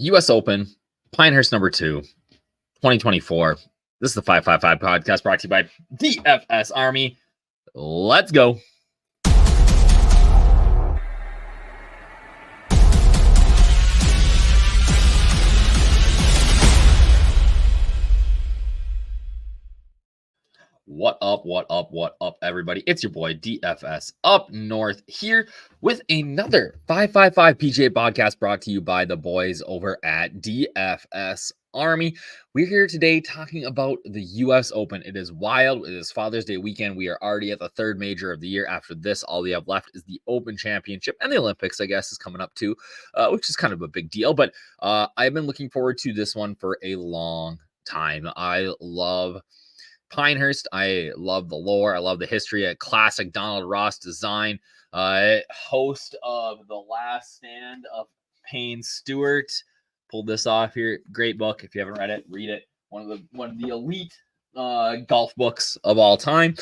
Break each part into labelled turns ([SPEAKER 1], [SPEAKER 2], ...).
[SPEAKER 1] U.S. Open, Pinehurst number 2, 2024. This is the 555 podcast brought to you by DFS Army. Let's go. What up, everybody? It's your boy DFS up north here with another 555 PGA podcast brought to you by the boys over at DFS Army. We're here today talking about the U.S. Open. It is wild. It is Father's Day weekend. We are already at the third major of the year. After this, all we have left is the Open Championship, and the Olympics, I guess, is coming up too, which is kind of a big deal. But I've been looking forward to this one for a long time. I love Pinehurst. I love the lore. I love the history. A classic Donald Ross design. Host of The Last Stand of Payne Stewart. Pulled this off here. Great book. If you haven't read it, read it. One of the elite golf books of all time.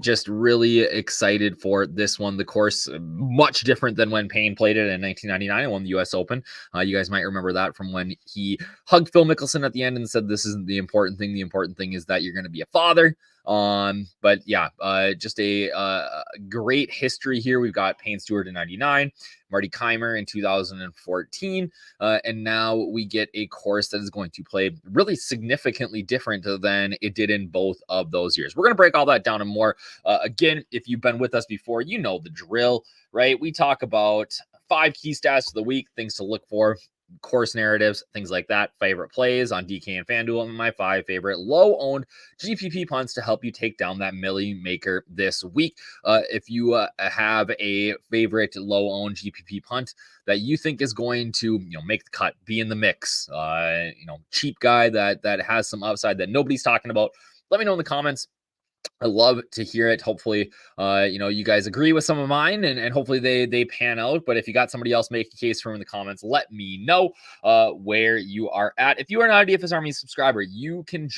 [SPEAKER 1] Just really excited for this one. The course much different than when Payne played it in 1999 and won the U.S. Open. You guys might remember that from when he hugged Phil Mickelson at the end and said, "This isn't the important thing. The important thing is that you're going to be a father." But yeah, just a great history here. We've got Payne Stewart in 99, Marty Keimer in 2014, and now we get a course that is going to play really significantly different than it did in both of those years. We're going to break all that down and more. Again, if you've been with us before, you know the drill, right? We talk about 5 key stats of the week, things to look for, course narratives, things like that, favorite plays on DK and FanDuel, and my 5 favorite low-owned GPP punts to help you take down that milli maker this week. If you have a favorite low-owned GPP punt that you think is going to, make the cut, be in the mix, cheap guy that has some upside that nobody's talking about, let me know in the comments. I love to hear it. Hopefully, you guys agree with some of mine and hopefully they pan out. But if you got somebody else make a case for in the comments, let me know where you are at. If you are not a DFS Army subscriber, you can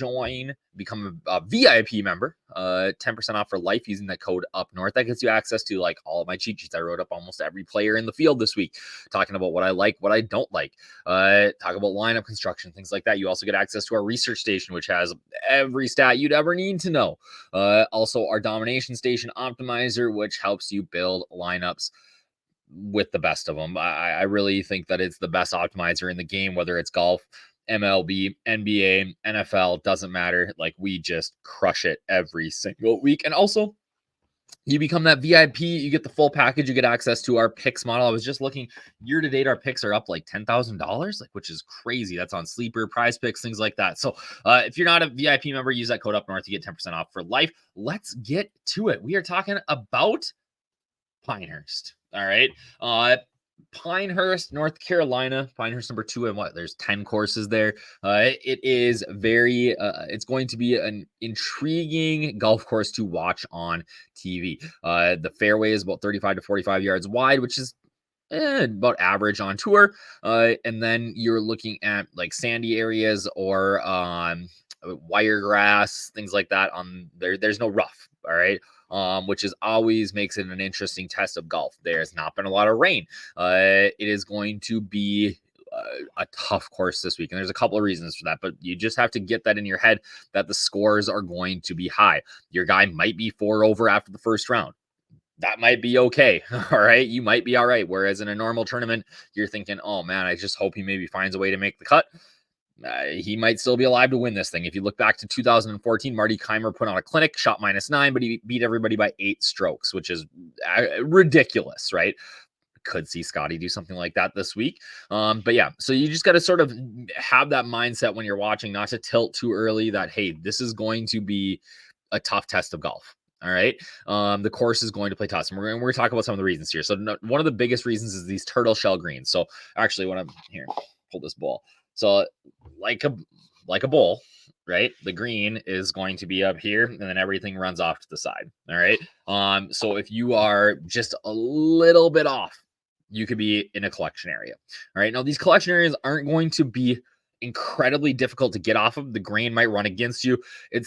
[SPEAKER 1] become a VIP member, 10% off for life using that code up north. That gets you access to like all of my cheat sheets. I wrote up almost every player in the field this week, talking about what I like, what I don't like, talk about lineup construction, things like that. You also get access to our research station, which has every stat you'd ever need to know. Also our domination station optimizer, which helps you build lineups with the best of them. I really think that it's the best optimizer in the game, whether it's golf, MLB, NBA, NFL, doesn't matter. Like, we just crush it every single week. And also, you become that VIP, you get the full package, you get access to our picks model. I was just looking, year to date, our picks are up like $10,000, which is crazy. That's on Sleeper, Prize Picks, things like that. So if you're not a VIP member, use that code up north, you get 10% off for life. Let's get to it. We are talking about Pinehurst. All right. Pinehurst, North Carolina, Pinehurst number 2, and there's 10 courses there. It is very, it's going to be an intriguing golf course to watch on TV. The fairway is about 35 to 45 yards wide, which is about average on tour. And then you're looking at like sandy areas or wiregrass, things like that. On there's no rough. All right. Which is always makes it an interesting test of golf. There's not been a lot of rain. It is going to be a tough course this week, and there's a couple of reasons for that, but you just have to get that in your head that the scores are going to be high. Your guy might be 4 over after the first round. That might be okay. All right. You might be all right. Whereas in a normal tournament, you're thinking, oh man, I just hope he maybe finds a way to make the cut. He might still be alive to win this thing. If you look back to 2014, Marty Keimer put on a clinic, shot -9, but he beat everybody by 8 strokes, which is ridiculous, right? Could see Scotty do something like that this week. But yeah, so you just got to sort of have that mindset when you're watching, not to tilt too early that, hey, this is going to be a tough test of golf. All right. The course is going to play tough. And we're going to talk about some of the reasons here. So one of the biggest reasons is these turtle shell greens. So actually, when I'm here, pull this ball. So like a bowl, right? The green is going to be up here, and then everything runs off to the side. All right. So if you are just a little bit off, you could be in a collection area. All right. Now, these collection areas aren't going to be incredibly difficult to get off of. The grain might run against you.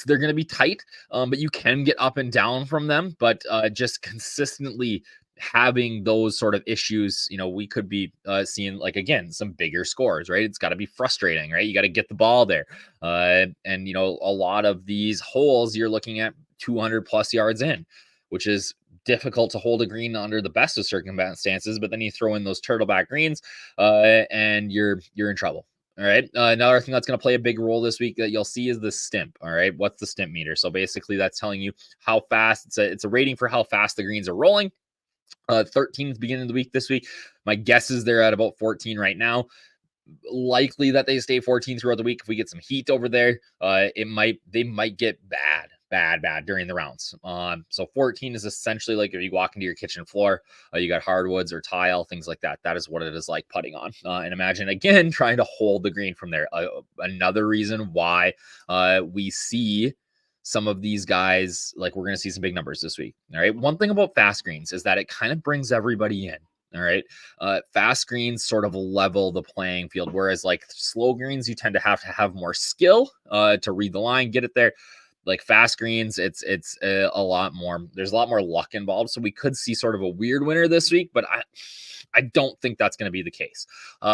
[SPEAKER 1] They're going to be tight, but you can get up and down from them. But just consistently having those sort of issues, we could be seeing, like, again, some bigger scores, right? It's got to be frustrating, right? You got to get the ball there. And, a lot of these holes you're looking at 200 plus yards in, which is difficult to hold a green under the best of circumstances. But then you throw in those turtleback greens and you're in trouble. All right. Another thing that's going to play a big role this week that you'll see is the stimp. All right. What's the stimp meter? So basically that's telling you how fast it's a rating for how fast the greens are rolling. 13 is the beginning of the week this week. My guess is they're at about 14 right now. Likely that they stay 14 throughout the week. If we get some heat over there, they might get bad during the rounds. So 14 is essentially like if you walk into your kitchen floor, you got hardwoods or tile, things like that. That is what it is like putting on. And imagine again trying to hold the green from there. Another reason why we see some of these guys, like we're going to see some big numbers this week. All right. One thing about fast greens is that it kind of brings everybody in. All right. Fast greens sort of level the playing field, whereas like slow greens, you tend to have more skill to read the line, get it there. Like fast greens, it's a lot more. There's a lot more luck involved. So we could see sort of a weird winner this week, but I don't think that's going to be the case.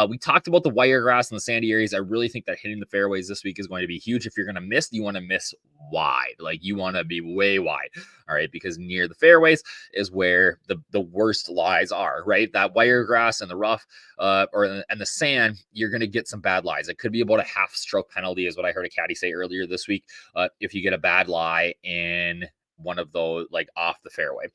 [SPEAKER 1] We talked about the wiregrass and the sandy areas. I really think that hitting the fairways this week is going to be huge. If you're going to miss, you want to miss wide. Like you want to be way wide. All right. Because near the fairways is where the worst lies are, right? That wiregrass and the rough and the sand, you're going to get some bad lies. It could be about a half stroke penalty is what I heard a caddy say earlier this week. If you get a bad lie in one of those, like off the fairway.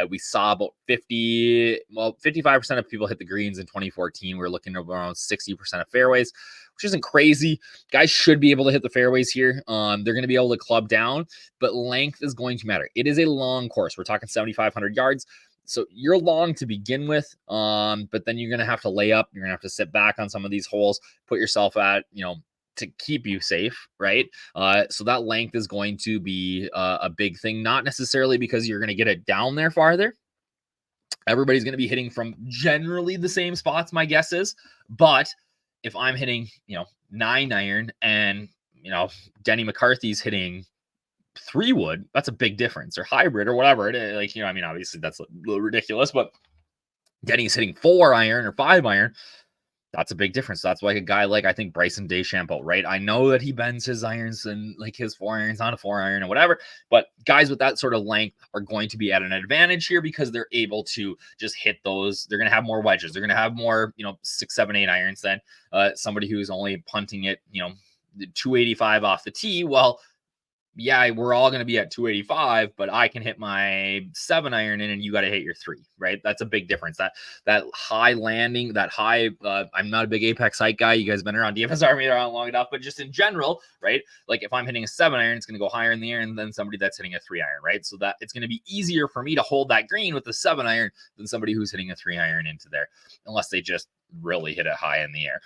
[SPEAKER 1] We saw about 55% of people hit the greens in 2014. We're looking at around 60% of fairways, which isn't crazy. Guys should be able to hit the fairways here. They're going to be able to club down, but length is going to matter. It is a long course. We're talking 7,500 yards. So you're long to begin with, but then you're going to have to lay up. You're going to have to sit back on some of these holes, put yourself at, to keep you safe, right? So that length is going to be a big thing, not necessarily because you're going to get it down there farther. Everybody's going to be hitting from generally the same spots, my guess is. But if I'm hitting, 9 iron and, Denny McCarthy's hitting 3 wood, that's a big difference, or hybrid or whatever it is. Like, obviously that's a little ridiculous, but Denny's hitting 4 iron or 5 iron. That's a big difference. That's like a guy like, I think, Bryson DeChambeau, right? I know that he bends his irons and like his 4 irons on a 4 iron or whatever, but guys with that sort of length are going to be at an advantage here because they're able to just hit those. They're going to have more wedges. They're going to have more, 6, 7, 8 irons than somebody who's only punting it, 285 off the tee. Well, yeah, we're all going to be at 285, but I can hit my 7 iron in and you got to hit your 3, right? That's a big difference. That high landing, that high, I'm not a big apex height guy. You guys been around DFS Army around long enough, but just in general, right? Like if I'm hitting a 7 iron, it's going to go higher in the air than somebody that's hitting a 3 iron, right? So that it's going to be easier for me to hold that green with the 7 iron than somebody who's hitting a 3 iron into there, unless they just really hit it high in the air.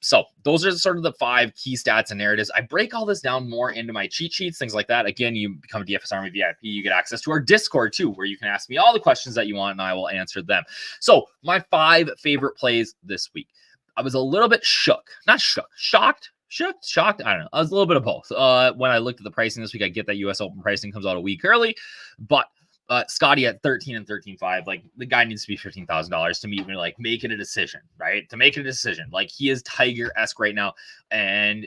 [SPEAKER 1] So those are sort of the 5 key stats and narratives. I break all this down more into my cheat sheets, things like that. Again, you become a DFS Army VIP, you get access to our Discord too, where you can ask me all the questions that you want and I will answer them. So my 5 favorite plays this week. I was a little bit shocked. I don't know. I was a little bit of both. When I looked at the pricing this week, I get that US Open pricing comes out a week early, but Scotty at 13 and 13.5, like the guy needs to be $15,000 to meet me, like make it a decision, right? To make it a decision. Like he is Tiger-esque right now. And,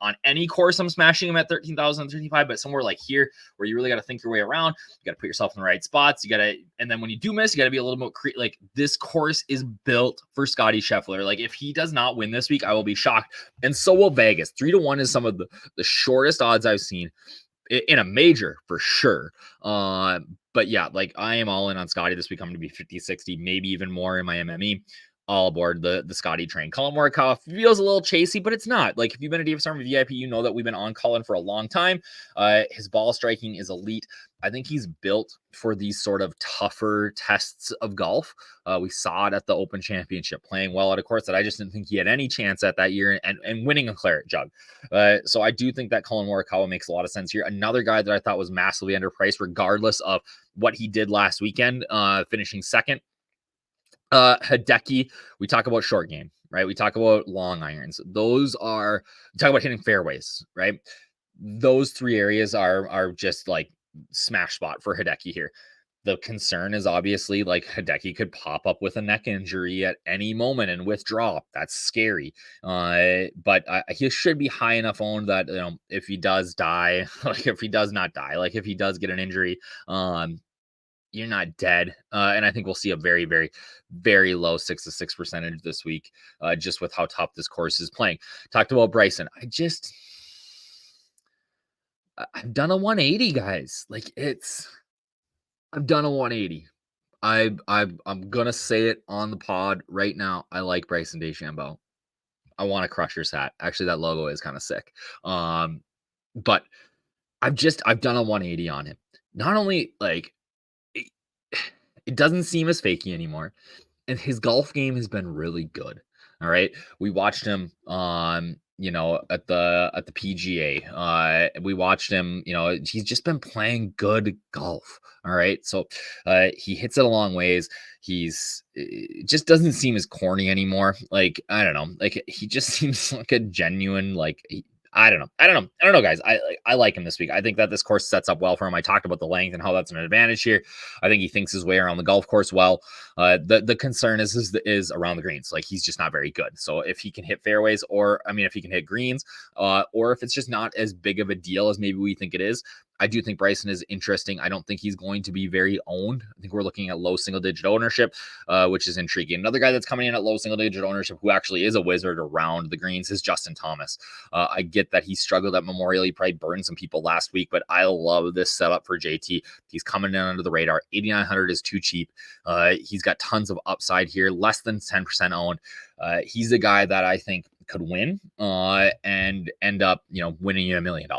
[SPEAKER 1] on any course, I'm smashing him at 13,000 and 13.5, but somewhere like here where you really got to think your way around, you got to put yourself in the right spots. And then when you do miss, you got to be a little more like this course is built for Scotty Scheffler. Like if he does not win this week, I will be shocked. And so will Vegas. 3-1 is some of the shortest odds I've seen in a major for sure. But yeah, like I am all in on Scotty this week. I'm going to be 50, 60, maybe even more in my MME. All aboard the Scotty train. Colin Morikawa feels a little chasey, but it's not. Like if you've been a DFS Army VIP, you know that we've been on Colin for a long time. His ball striking is elite. I think he's built for these sort of tougher tests of golf. We saw it at the Open Championship, playing well at a course that I just didn't think he had any chance at that year and winning a claret jug. So I do think that Colin Morikawa makes a lot of sense here. Another guy that I thought was massively underpriced, regardless of what he did last weekend, finishing second. Hideki, we talk about short game, right? We talk about long irons. We talk about hitting fairways, right? Those 3 areas are just like smash spot for Hideki here. The concern is obviously like Hideki could pop up with a neck injury at any moment and withdraw. That's scary. But he should be high enough owned that if he does die, like if he does not die, like if he does get an injury, you're not dead. And I think we'll see a very, very, very low 6-6 percentage this week, just with how tough this course is playing. Talked about Bryson. I've done a 180, guys. I've done a 180. I'm gonna say it on the pod right now. I like Bryson DeChambeau. I want a Crushers hat. Actually, that logo is kind of sick. But I've done a 180 on him. Not only like it, it doesn't seem as fakey anymore, and his golf game has been really good. All right. We watched him at the PGA. We watched him, he's just been playing good golf. All right. So he hits it a long ways. It just doesn't seem as corny anymore. Like, I don't know. Like he just seems like a genuine, I don't know, guys. I like him this week. I think that this course sets up well for him. I talked about the length and how that's an advantage here. I think he thinks his way around the golf course well. The concern is around the greens. Like he's just not very good. So if he can hit fairways, if he can hit greens, or if it's just not as big of a deal as maybe we think it is, I do think Bryson is interesting. I don't think he's going to be very owned. I think we're looking at low single-digit ownership, which is intriguing. Another guy that's coming in at low single-digit ownership who actually is a wizard around the greens is Justin Thomas. I get that he struggled at Memorial. He probably burned some people last week, but I love this setup for JT. He's coming in under the radar. 8,900 is too cheap. He's got tons of upside here, less than 10% owned. He's a guy that I think could win and end up winning you $1 million.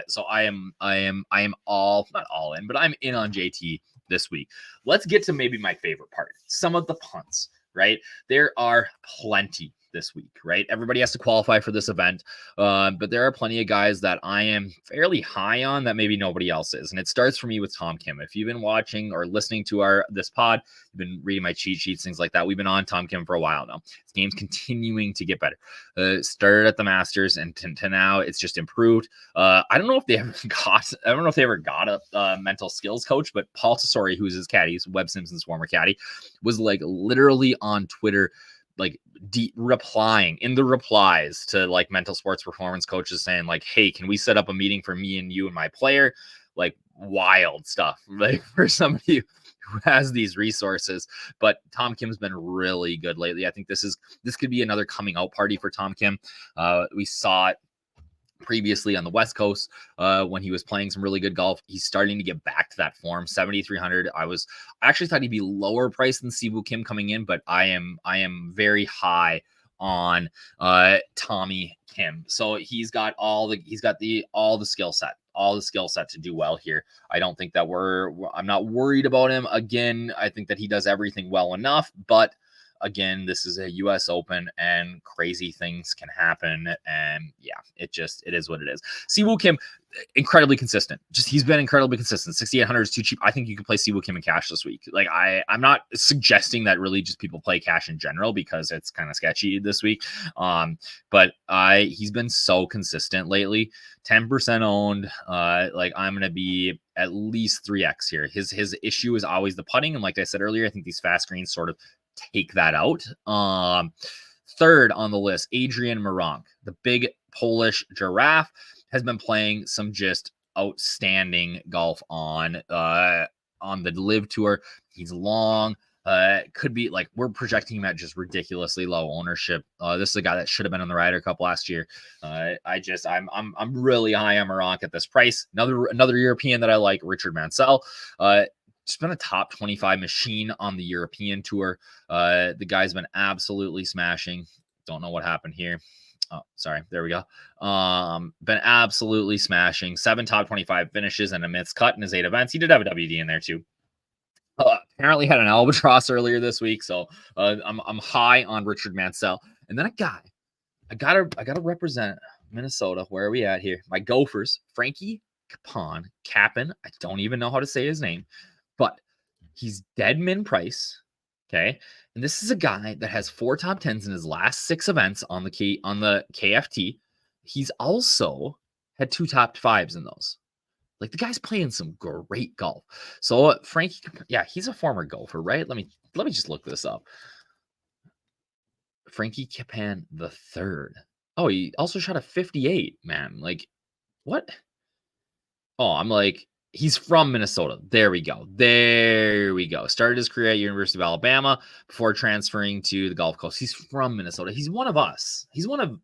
[SPEAKER 1] So I am not all in, but I'm in on JT this week. Let's get to maybe my favorite part, some of the punts. Right, there are plenty this week, right? Everybody has to qualify for this event, but there are plenty of guys that I am fairly high on that maybe nobody else is. And it starts for me with Tom Kim. If you've been watching or listening to this pod, you've been reading my cheat sheets, things like that. We've been on Tom Kim for a while now. His game's continuing to get better. Started at the Masters, and to now it's just improved. I don't know if they ever got a mental skills coach, but Paul Tesori, who's his caddy, Webb Simpson's former caddy, was like literally on Twitter, like replying in the replies to like mental sports performance coaches saying like, hey, can we set up a meeting for me and you and my player? Like wild stuff, like for somebody who has these resources. But Tom Kim's been really good lately. I think this could be another coming out party for Tom Kim. We saw it previously on the West Coast when he was playing some really good golf. He's starting to get back to that form. 7,300. I actually thought he'd be lower priced than Siwoo Kim coming in, but I am very high on Tommy Kim. So he's got all the skill set to do well here. I don't think that I'm not worried about him. Again, I think that he does everything well enough, but again, this is a US Open and crazy things can happen. And yeah, it is what it is. Siwoo Kim, incredibly consistent. He's been incredibly consistent. 6,800 is too cheap. I think you can play Siwoo Kim in cash this week. Like I'm not suggesting that really just people play cash in general because it's kind of sketchy this week. But he's been so consistent lately. 10% owned. Like I'm going to be at least 3x here. His issue is always the putting. And like I said earlier, I think these fast greens sort of take that out. Third on the list, Adrian Meronk, the big Polish giraffe, has been playing some just outstanding golf on the Live Tour. He's long. Could be like we're projecting him at just ridiculously low ownership. This is a guy that should have been on the Ryder Cup last year. I'm really high on Meronk at this price. Another European that I like, Richard Mansell. Just been a top 25 machine on the European tour. The guy's been absolutely smashing. Don't know what happened here. Oh, sorry. There we go. Been absolutely smashing. 7 top 25 finishes and a missed cut in his 8 events. He did have a WD in there too. Apparently had an albatross earlier this week, so I'm high on Richard Mansell. And then a guy, I gotta represent Minnesota. Where are we at here? My Gophers, Frankie Capon. I don't even know how to say his name. But he's dead min price, okay? And this is a guy that has 4 top 10s in his last 6 events on the KFT. He's also had 2 top 5s in those. Like, the guy's playing some great golf. So Frankie, yeah, he's a former golfer, right? Let me just look this up. Frankie Capan the third. Oh, he also shot a 58, man. Like, what? Oh, I'm like, he's from Minnesota. There we go. There we go. Started his career at University of Alabama before transferring to the Gulf Coast. He's from Minnesota. He's one of us. He's one of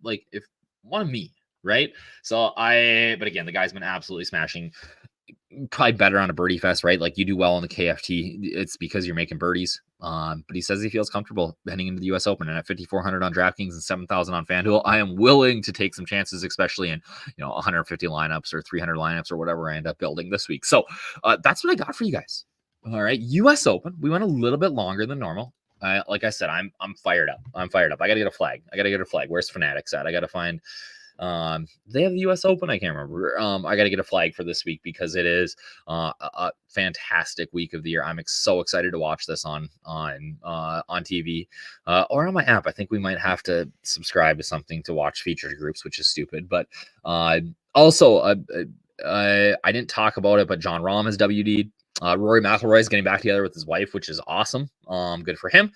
[SPEAKER 1] one of me, right? But again, the guy's been absolutely smashing. Probably better on a birdie fest, right? Like, you do well on the KFT, it's because you're making birdies. But he says he feels comfortable heading into the US Open, and at 5,400 on DraftKings and 7,000 on FanDuel, I am willing to take some chances, especially in 150 lineups or 300 lineups or whatever I end up building this week. So that's what I got for you guys. All right, US Open. We went a little bit longer than normal. Like I said, I'm fired up. I gotta get a flag. Where's Fanatics at? I gotta find. They have the US Open. I can't remember. I got to get a flag for this week because it is a fantastic week of the year. I'm so excited to watch this on TV or on my app. I think we might have to subscribe to something to watch featured groups, which is stupid. But also, I didn't talk about it, but John Rahm has WD'd. Rory McIlroy is getting back together with his wife, which is awesome. Good for him.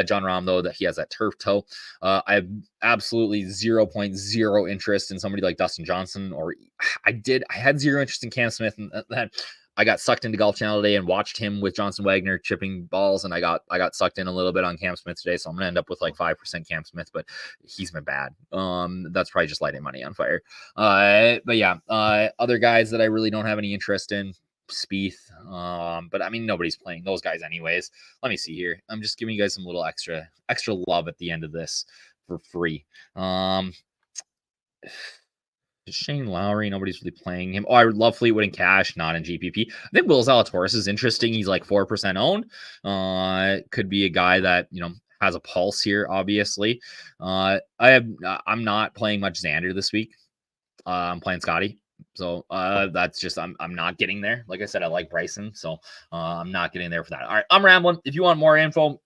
[SPEAKER 1] John Rahm, though, that he has that turf toe. I have absolutely 0.0 interest in somebody like Dustin Johnson, or I had zero interest in Cam Smith, and that I got sucked into Golf Channel today and watched him with Johnson Wagner chipping balls, and I got sucked in a little bit on Cam Smith today, so I'm gonna end up with like 5% Cam Smith, but he's been bad. That's probably just lighting money on fire. But yeah, other guys that I really don't have any interest in. Spieth, but I mean, nobody's playing those guys anyways. Let me see here. I'm just giving you guys some little extra love at the end of this for free. Shane Lowry, nobody's really playing him. Oh, I would love Fleetwood and Cash, not in GPP. I think Will Zalatoris is interesting. He's like 4% owned. Could be a guy that has a pulse here. Obviously, I'm not playing much Xander this week. I'm playing Scotty. So that's just I'm not getting there. Like I said, I like Bryson, so I'm not getting there for that. All right, I'm rambling. If you want more info,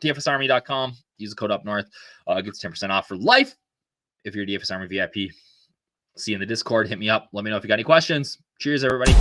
[SPEAKER 1] dfsarmy.com. Use the code up north. Gets 10% off for life. If you're a DFS Army VIP, see you in the Discord. Hit me up. Let me know if you got any questions. Cheers, everybody.